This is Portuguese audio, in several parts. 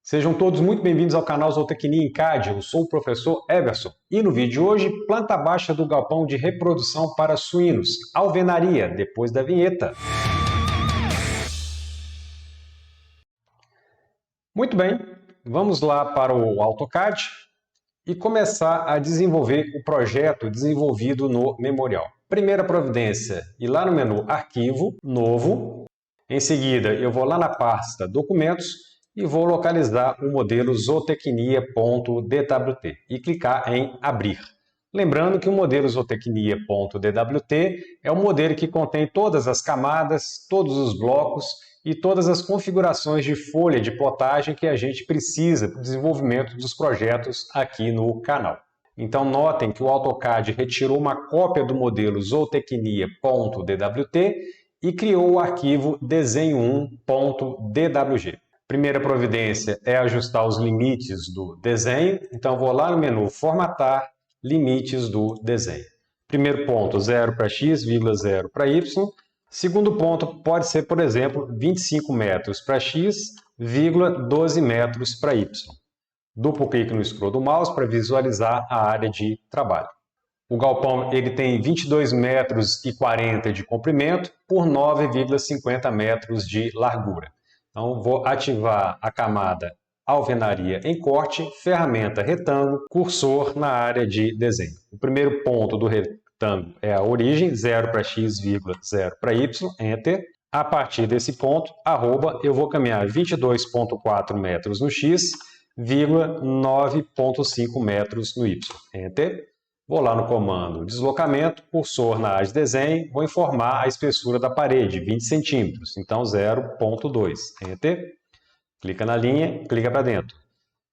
Sejam todos muito bem-vindos ao canal Zootecnia em CAD. Eu sou o professor Everson e no vídeo de hoje, planta baixa do galpão de reprodução para suínos, alvenaria, depois da vinheta. Muito bem, vamos lá para o AutoCAD e começar a desenvolver o projeto desenvolvido no memorial. Primeira providência, ir lá no menu Arquivo, Novo. Em seguida, eu vou lá na pasta Documentos e vou localizar o modelo zootecnia.dwt e clicar em Abrir. Lembrando que o modelo zootecnia.dwt é o modelo que contém todas as camadas, todos os blocos e todas as configurações de folha de plotagem que a gente precisa para o desenvolvimento dos projetos aqui no canal. Então notem que o AutoCAD retirou uma cópia do modelo zootecnia.dwt e criou o arquivo desenho1.dwg. Primeira providência é ajustar os limites do desenho, então vou lá no menu Formatar, Limites do desenho. Primeiro ponto, 0 para x, 0 para y. Segundo ponto pode ser, por exemplo, 25 metros para x, 12 metros para y. Duplo clique no scroll do mouse para visualizar a área de trabalho. O galpão ele tem 22 metros e 40 de comprimento por 9,50 metros de largura. Então, vou ativar a camada alvenaria em corte, ferramenta retângulo, cursor na área de desenho. O primeiro ponto do retângulo é a origem, 0 para x, 0 para y, Enter. A partir desse ponto, arroba, eu vou caminhar 22,4 metros no x, 9,5 metros no y, Enter. Vou lá no comando deslocamento, cursor na área de desenho, vou informar a espessura da parede, 20 centímetros, então 0,2, Enter. Clica na linha, clica para dentro.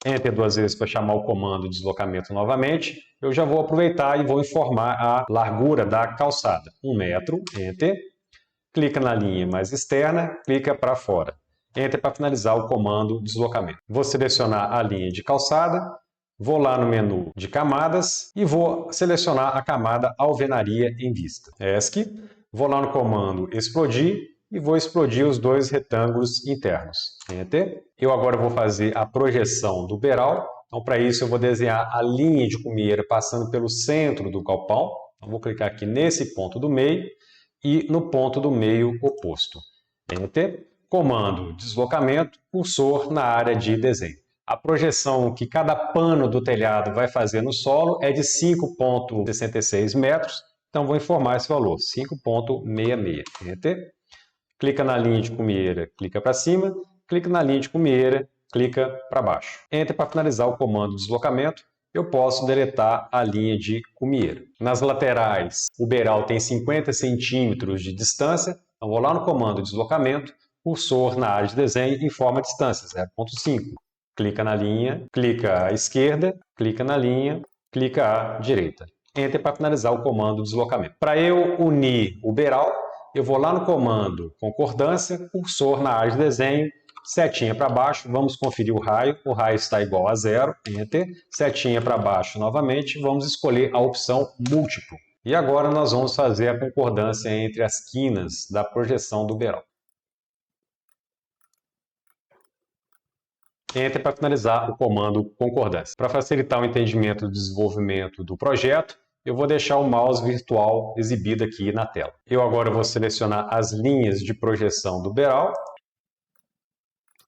Enter duas vezes para chamar o comando deslocamento novamente. Eu já vou aproveitar e vou informar a largura da calçada, 1 metro, Enter. Clica na linha mais externa, clica para fora. Enter para finalizar o comando deslocamento. Vou selecionar a linha de calçada. Vou lá no menu de camadas e vou selecionar a camada alvenaria em vista. ESC, vou lá no comando explodir e vou explodir os dois retângulos internos. Enter. Eu agora vou fazer a projeção do beiral. Então, para isso, eu vou desenhar a linha de cumieira passando pelo centro do galpão. Então, vou clicar aqui nesse ponto do meio e no ponto do meio oposto. Enter. Comando deslocamento, cursor na área de desenho. A projeção que cada pano do telhado vai fazer no solo é de 5,66 metros, então vou informar esse valor, 5,66. Enter. Clica na linha de cumieira, clica para cima, clica na linha de cumieira, clica para baixo. Enter para finalizar o comando deslocamento, eu posso deletar a linha de cumieira. Nas laterais, o beiral tem 50 centímetros de distância, então vou lá no comando deslocamento, cursor na área de desenho, informa a distância, 0,5. Clica na linha, clica à esquerda, clica na linha, clica à direita. Enter para finalizar o comando deslocamento. Para eu unir o beiral, eu vou lá no comando concordância, cursor na área de desenho, setinha para baixo, vamos conferir o raio está igual a 0, Enter, setinha para baixo novamente, vamos escolher a opção múltiplo. E agora nós vamos fazer a concordância entre as quinas da projeção do beiral. Enter para finalizar o comando concordância. Para facilitar o entendimento do desenvolvimento do projeto, eu vou deixar o mouse virtual exibido aqui na tela. Eu agora vou selecionar as linhas de projeção do beiral.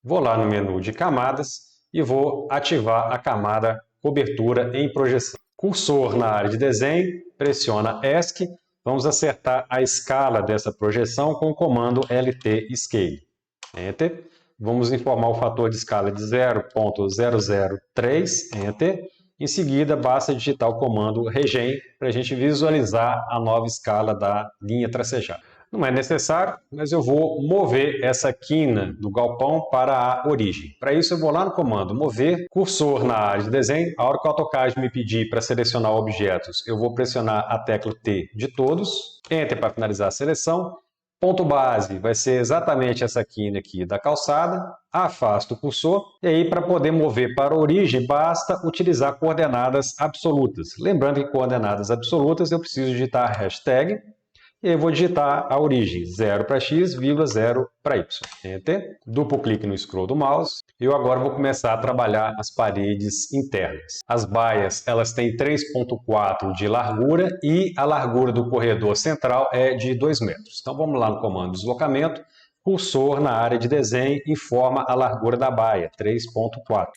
Vou lá no menu de camadas e vou ativar a camada cobertura em projeção. Cursor na área de desenho, pressiona ESC. Vamos acertar a escala dessa projeção com o comando LT Scale. Enter. Vamos informar o fator de escala de 0,003, Enter. Em seguida, basta digitar o comando Regen para a gente visualizar a nova escala da linha tracejada. Não é necessário, mas eu vou mover essa quina do galpão para a origem. Para isso, eu vou lá no comando Mover, cursor na área de desenho. A hora que o AutoCAD me pedir para selecionar objetos, eu vou pressionar a tecla T de todos. Enter para finalizar a seleção. Ponto base vai ser exatamente essa quina aqui da calçada, afasta o cursor e aí para poder mover para a origem basta utilizar coordenadas absolutas. Lembrando que coordenadas absolutas eu preciso digitar hashtag E eu vou digitar a origem, 0 para x, 0 para y. Enter. Duplo clique no scroll do mouse. Eu agora vou começar a trabalhar as paredes internas. As baias elas têm 3,4 de largura e a largura do corredor central é de 2 metros. Então vamos lá no comando deslocamento. Cursor na área de desenho informa a largura da baia, 3,4.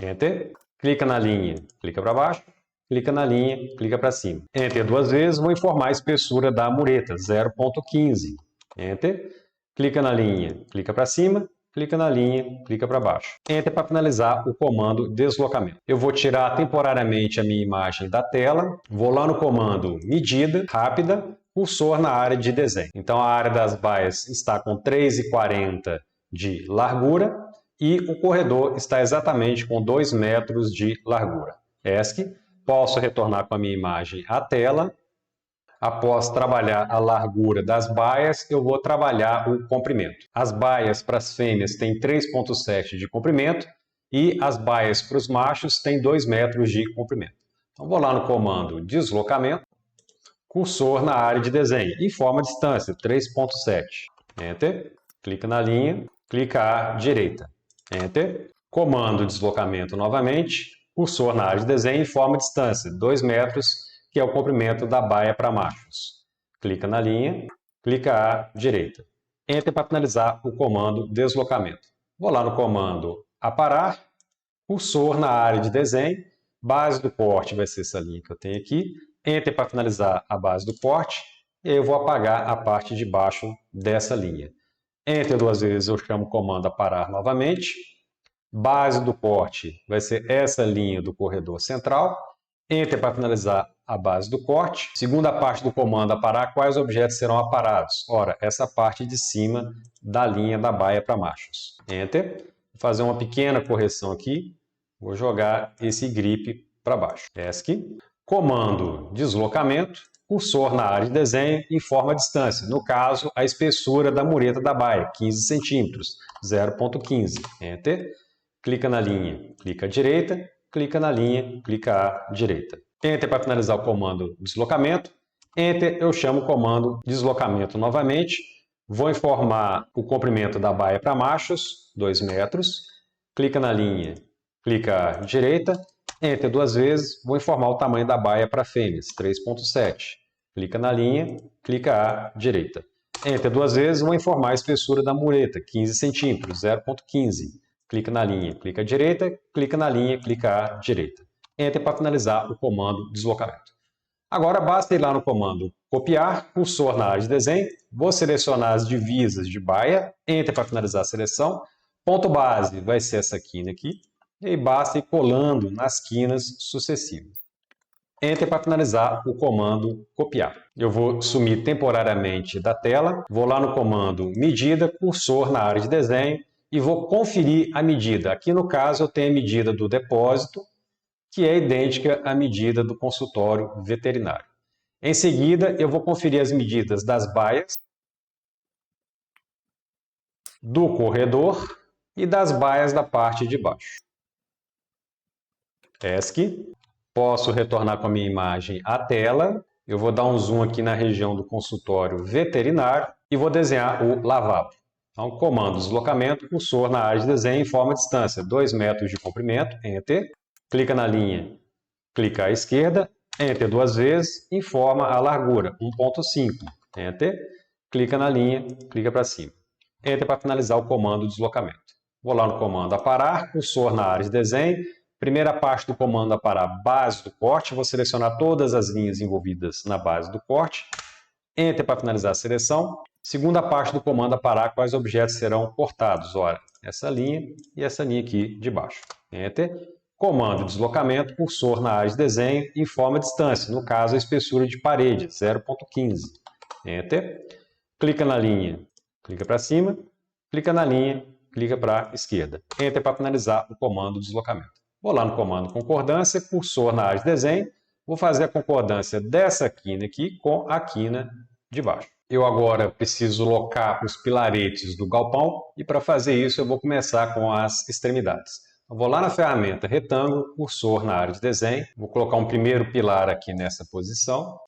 Enter. Clica na linha, clica para baixo. Clica na linha, clica para cima. Enter duas vezes, vou informar a espessura da mureta, 0,15. Enter. Clica na linha, clica para cima. Clica na linha, clica para baixo. Enter para finalizar o comando deslocamento. Eu vou tirar temporariamente a minha imagem da tela. Vou lá no comando medida, rápida, cursor na área de desenho. Então a área das baias está com 3,40 de largura e o corredor está exatamente com 2 metros de largura. ESC. Posso retornar com a minha imagem à tela. Após trabalhar a largura das baias, eu vou trabalhar o comprimento. As baias para as fêmeas têm 3,7 de comprimento e as baias para os machos têm 2 metros de comprimento. Então vou lá no comando deslocamento, cursor na área de desenho, informa a distância, 3,7. Enter, clica na linha, clica à direita. Enter, comando deslocamento novamente, cursor na área de desenho informa a distância, 2 metros, que é o comprimento da baia para machos. Clica na linha, clica à direita. Enter para finalizar o comando deslocamento. Vou lá no comando aparar, cursor na área de desenho, base do corte vai ser essa linha que eu tenho aqui. Enter para finalizar a base do corte, e aí eu vou apagar a parte de baixo dessa linha. Enter duas vezes, eu chamo o comando aparar novamente. Base do corte vai ser essa linha do corredor central. Enter para finalizar a base do corte. Segunda parte do comando aparar, quais objetos serão aparados? Ora, essa parte de cima da linha da baia para machos. Enter. Vou fazer uma pequena correção aqui. Vou jogar esse grip para baixo. ESC. Comando deslocamento. Cursor na área de desenho informa a distância. No caso, a espessura da mureta da baia, 15 centímetros, 0,15. Enter. Clica na linha, clica à direita, clica na linha, clica à direita. Enter para finalizar o comando deslocamento. Enter, eu chamo o comando deslocamento novamente. Vou informar o comprimento da baia para machos, 2 metros. Clica na linha, clica à direita. Enter duas vezes, vou informar o tamanho da baia para fêmeas, 3,7. Clica na linha, clica à direita. Enter duas vezes, vou informar a espessura da mureta, 15 centímetros, 0,15. Clica na linha, clica à direita, clica na linha, clica à direita. Enter para finalizar o comando deslocamento. Agora basta ir lá no comando copiar, cursor na área de desenho, vou selecionar as divisas de baia, Enter para finalizar a seleção, ponto base vai ser essa quina aqui, e aí basta ir colando nas quinas sucessivas. Enter para finalizar o comando copiar. Eu vou sumir temporariamente da tela, vou lá no comando medida, cursor na área de desenho, e vou conferir a medida. Aqui no caso eu tenho a medida do depósito, que é idêntica à medida do consultório veterinário. Em seguida eu vou conferir as medidas das baias, do corredor e das baias da parte de baixo. ESC. Posso retornar com a minha imagem à tela. Eu vou dar um zoom aqui na região do consultório veterinário e vou desenhar o lavabo. Então, comando deslocamento, cursor na área de desenho, informa a distância, 2 metros de comprimento, Enter. Clica na linha, clica à esquerda, Enter duas vezes, informa a largura, 1,5, Enter. Clica na linha, clica para cima. Enter para finalizar o comando deslocamento. Vou lá no comando aparar, cursor na área de desenho, primeira parte do comando aparar, base do corte, vou selecionar todas as linhas envolvidas na base do corte. Enter para finalizar a seleção. Segunda parte do comando aparar, quais objetos serão cortados? Ora, essa linha e essa linha aqui de baixo. Enter. Comando deslocamento, cursor na área de desenho, informa a distância, no caso a espessura de parede, 0,15. Enter. Clica na linha, clica para cima, clica na linha, clica para a esquerda. Enter para finalizar o comando deslocamento. Vou lá no comando concordância, cursor na área de desenho, vou fazer a concordância dessa quina aqui com a quina de baixo. Eu agora preciso locar os pilaretes do galpão e para fazer isso eu vou começar com as extremidades. Eu vou lá na ferramenta retângulo, cursor na área de desenho, vou colocar um primeiro pilar aqui nessa posição,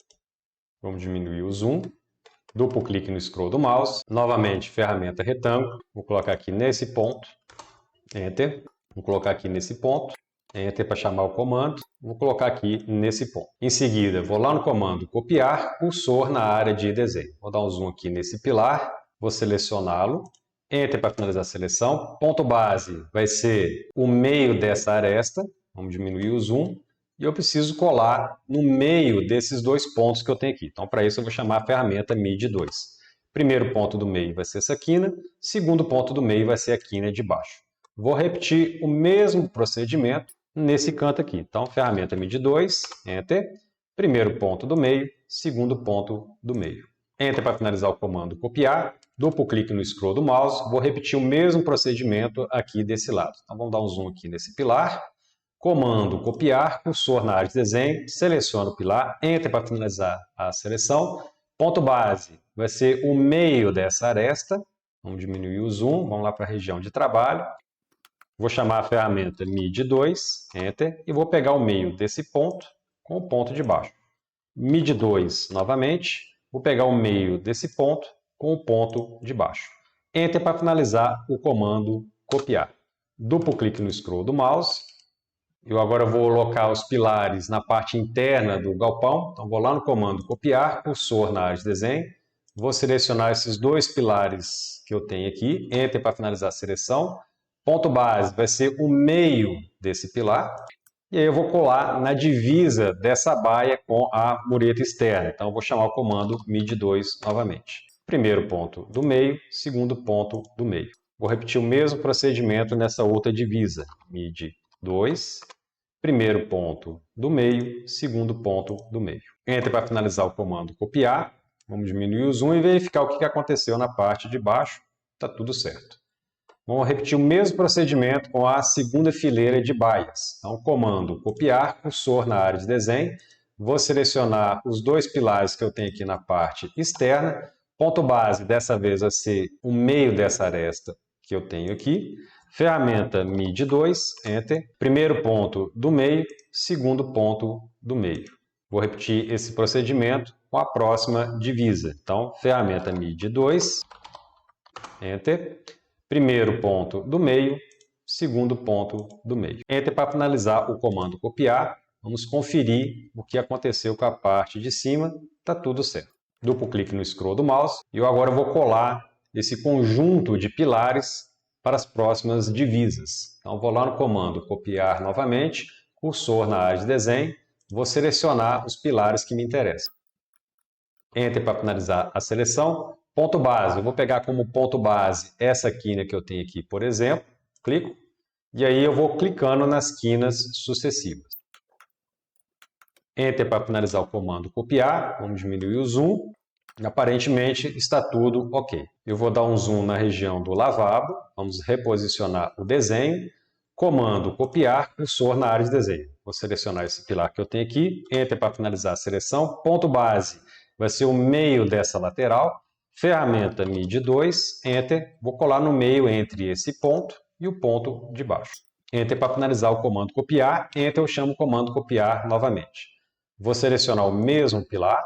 vamos diminuir o zoom. Duplo clique no scroll do mouse. Novamente, ferramenta retângulo. Vou colocar aqui nesse ponto. Enter. Vou colocar aqui nesse ponto. Enter para chamar o comando. Vou colocar aqui nesse ponto. Em seguida, vou lá no comando copiar, cursor na área de desenho. Vou dar um zoom aqui nesse pilar. Vou selecioná-lo. Enter para finalizar a seleção. Ponto base vai ser o meio dessa aresta. Vamos diminuir o zoom. E eu preciso colar no meio desses dois pontos que eu tenho aqui. Então, para isso, eu vou chamar a ferramenta MID2. Primeiro ponto do meio vai ser essa quina. Segundo ponto do meio vai ser a quina de baixo. Vou repetir o mesmo procedimento nesse canto aqui. Então, ferramenta MID2, Enter. Primeiro ponto do meio, segundo ponto do meio. Enter para finalizar o comando copiar. Duplo clique no scroll do mouse. Vou repetir o mesmo procedimento aqui desse lado. Então, vamos dar um zoom aqui nesse pilar. Comando copiar, cursor na área de desenho, seleciono o pilar, Enter para finalizar a seleção. Ponto base vai ser o meio dessa aresta. Vamos diminuir o zoom, vamos lá para a região de trabalho. Vou chamar a ferramenta MID2, Enter, e vou pegar o meio desse ponto com o ponto de baixo. MID2 novamente, vou pegar o meio desse ponto com o ponto de baixo. Enter para finalizar o comando copiar. Duplo clique no scroll do mouse. Eu agora vou alocar os pilares na parte interna do galpão. Então, vou lá no comando copiar, cursor na área de desenho. Vou selecionar esses dois pilares que eu tenho aqui. Enter para finalizar a seleção. Ponto base vai ser o meio desse pilar. E aí eu vou colar na divisa dessa baia com a mureta externa. Então, eu vou chamar o comando MID2 novamente. Primeiro ponto do meio, segundo ponto do meio. Vou repetir o mesmo procedimento nessa outra divisa. MID2, primeiro ponto do meio, segundo ponto do meio. Enter para finalizar o comando copiar. Vamos diminuir o zoom e verificar o que aconteceu na parte de baixo. Está tudo certo. Vamos repetir o mesmo procedimento com a segunda fileira de baias. Então, comando copiar, cursor na área de desenho. Vou selecionar os dois pilares que eu tenho aqui na parte externa. Ponto base, dessa vez, vai ser o meio dessa aresta que eu tenho aqui. Ferramenta MID2, Enter. Primeiro ponto do meio, segundo ponto do meio. Vou repetir esse procedimento com a próxima divisa. Então, ferramenta MID2, Enter. Primeiro ponto do meio, segundo ponto do meio. Enter para finalizar o comando copiar. Vamos conferir o que aconteceu com a parte de cima. Está tudo certo. Duplo clique no scroll do mouse. E eu agora vou colar esse conjunto de pilares para as próximas divisas. Então, vou lá no comando copiar novamente, cursor na área de desenho. Vou selecionar os pilares que me interessam. Enter para finalizar a seleção. Ponto base, eu vou pegar como ponto base essa quina que eu tenho aqui, por exemplo. Clico. E aí eu vou clicando nas quinas sucessivas. Enter para finalizar o comando copiar. Vamos diminuir o zoom. Aparentemente está tudo ok. Eu vou dar um zoom na região do lavabo. Vamos reposicionar o desenho. Comando copiar, cursor na área de desenho. Vou selecionar esse pilar que eu tenho aqui. Enter para finalizar a seleção. Ponto base vai ser o meio dessa lateral. Ferramenta MID2, Enter. Vou colar no meio entre esse ponto e o ponto de baixo. Enter para finalizar o comando copiar. Enter eu chamo o comando copiar novamente. Vou selecionar o mesmo pilar.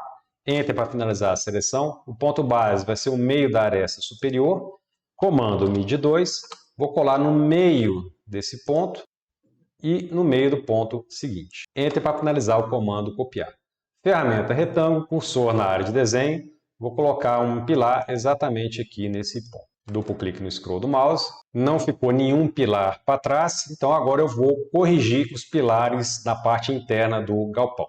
Enter para finalizar a seleção. O ponto base vai ser o meio da aresta superior. Comando MID2. Vou colar no meio desse ponto e no meio do ponto seguinte. Enter para finalizar o comando copiar. Ferramenta retângulo, cursor na área de desenho. Vou colocar um pilar exatamente aqui nesse ponto. Duplo clique no scroll do mouse. Não ficou nenhum pilar para trás, então agora eu vou corrigir os pilares na parte interna do galpão.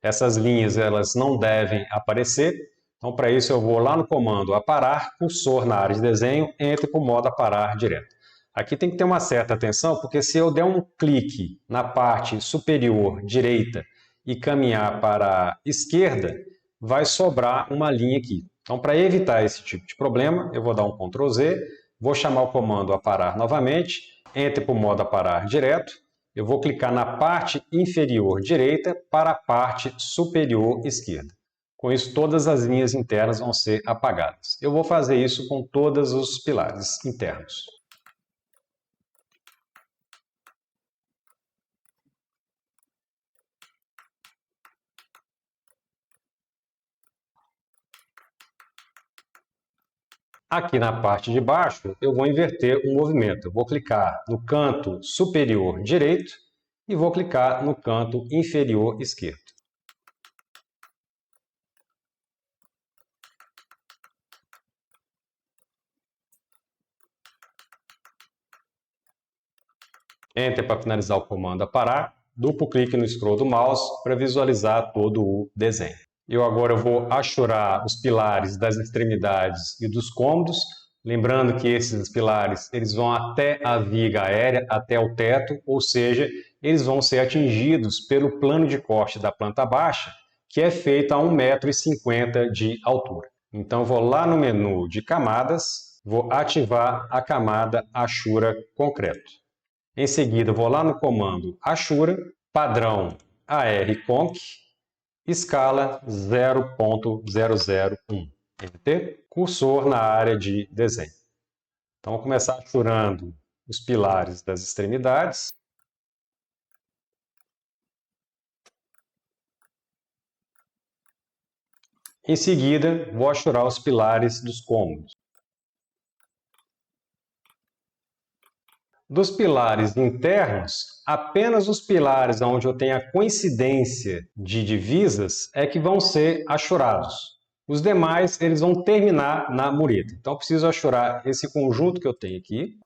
Essas linhas elas não devem aparecer, então para isso eu vou lá no comando aparar, cursor na área de desenho, Enter para o modo aparar direto. Aqui tem que ter uma certa atenção, porque se eu der um clique na parte superior direita e caminhar para a esquerda, vai sobrar uma linha aqui. Então, para evitar esse tipo de problema, eu vou dar um Ctrl Z, vou chamar o comando aparar novamente, Enter para o modo aparar direto, eu vou clicar na parte inferior direita para a parte superior esquerda. Com isso, todas as linhas internas vão ser apagadas. Eu vou fazer isso com todos os pilares internos. Aqui na parte de baixo, eu vou inverter o movimento. Eu vou clicar no canto superior direito e vou clicar no canto inferior esquerdo. Enter para finalizar o comando a parar. Duplo clique no scroll do mouse para visualizar todo o desenho. Eu agora vou achurar os pilares das extremidades e dos cômodos. Lembrando que esses pilares eles vão até a viga aérea, até o teto, ou seja, eles vão ser atingidos pelo plano de corte da planta baixa, que é feito a 1,50 m de altura. Então, vou lá no menu de camadas, vou ativar a camada Achura Concreto. Em seguida, vou lá no comando Achura, padrão AR-Conc, escala 0.001. Enter. Cursor na área de desenho. Então, vou começar achurando os pilares das extremidades. Em seguida, vou achurar os pilares dos cômodos. Dos pilares internos, apenas os pilares onde eu tenho a coincidência de divisas é que vão ser achurados. Os demais eles vão terminar na mureta. Então, eu preciso achurar esse conjunto que eu tenho aqui.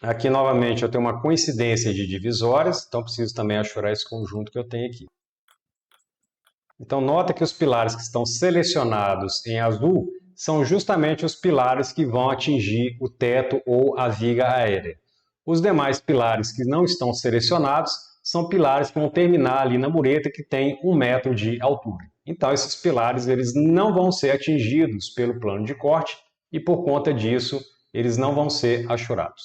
Aqui, novamente, eu tenho uma coincidência de divisórias, então preciso também achurar esse conjunto que eu tenho aqui. Então, nota que os pilares que estão selecionados em azul são justamente os pilares que vão atingir o teto ou a viga aérea. Os demais pilares que não estão selecionados são pilares que vão terminar ali na mureta, que tem 1 metro de altura. Então, esses pilares eles não vão ser atingidos pelo plano de corte e, por conta disso, eles não vão ser achurados.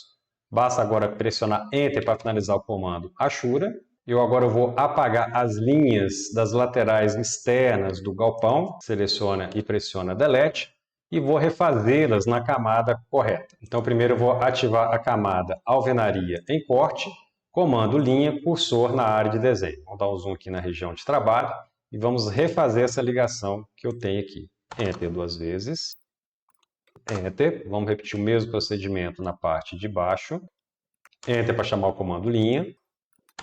Basta agora pressionar Enter para finalizar o comando Achura. Eu agora vou apagar as linhas das laterais externas do galpão. Seleciona e pressiona Delete. E vou refazê-las na camada correta. Então, primeiro eu vou ativar a camada Alvenaria em Corte, comando linha, cursor na área de desenho. Vamos dar um zoom aqui na região de trabalho e vamos refazer essa ligação que eu tenho aqui. Enter 2 vezes. Enter. Vamos repetir o mesmo procedimento na parte de baixo. Enter para chamar o comando linha.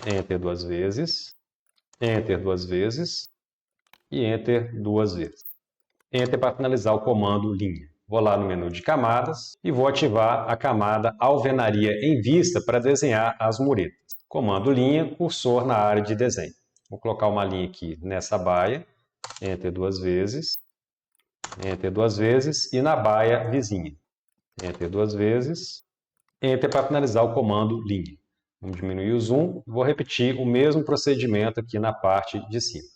Enter 2 vezes. Enter 2 vezes. E Enter 2 vezes. Enter para finalizar o comando linha. Vou lá no menu de camadas e vou ativar a camada Alvenaria em Vista para desenhar as muretas. Comando linha, cursor na área de desenho. Vou colocar uma linha aqui nessa baia. Enter 2 vezes. Enter 2 vezes e na baia vizinha. Enter 2 vezes. Enter para finalizar o comando linha. Vamos diminuir o zoom. Vou repetir o mesmo procedimento aqui na parte de cima.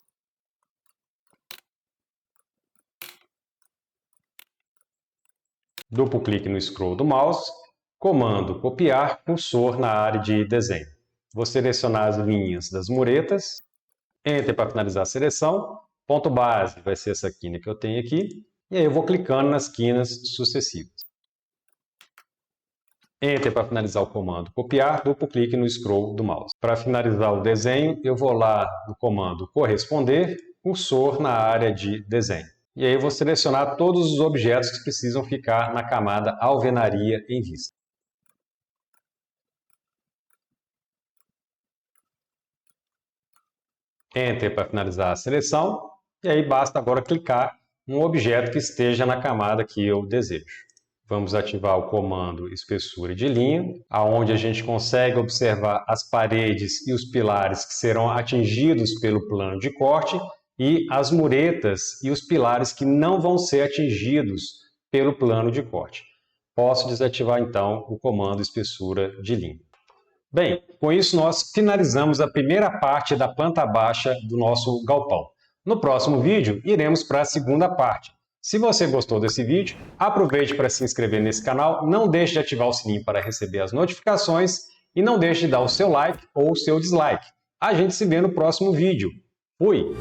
Duplo clique no scroll do mouse, comando copiar, cursor na área de desenho. Vou selecionar as linhas das muretas, Enter para finalizar a seleção, ponto base vai ser essa quina que eu tenho aqui, e aí eu vou clicando nas quinas sucessivas. Enter para finalizar o comando copiar, duplo clique no scroll do mouse. Para finalizar o desenho, eu vou lá no comando corresponder, cursor na área de desenho. E aí eu vou selecionar todos os objetos que precisam ficar na camada Alvenaria em Vista. Enter para finalizar a seleção. E aí basta agora clicar num objeto que esteja na camada que eu desejo. Vamos ativar o comando espessura de linha, onde a gente consegue observar as paredes e os pilares que serão atingidos pelo plano de corte, e as muretas e os pilares que não vão ser atingidos pelo plano de corte. Posso desativar então o comando espessura de linha. Bem, com isso nós finalizamos a primeira parte da planta baixa do nosso galpão. No próximo vídeo iremos para a segunda parte. Se você gostou desse vídeo, aproveite para se inscrever nesse canal, não deixe de ativar o sininho para receber as notificações e não deixe de dar o seu like ou o seu dislike. A gente se vê no próximo vídeo. Fui!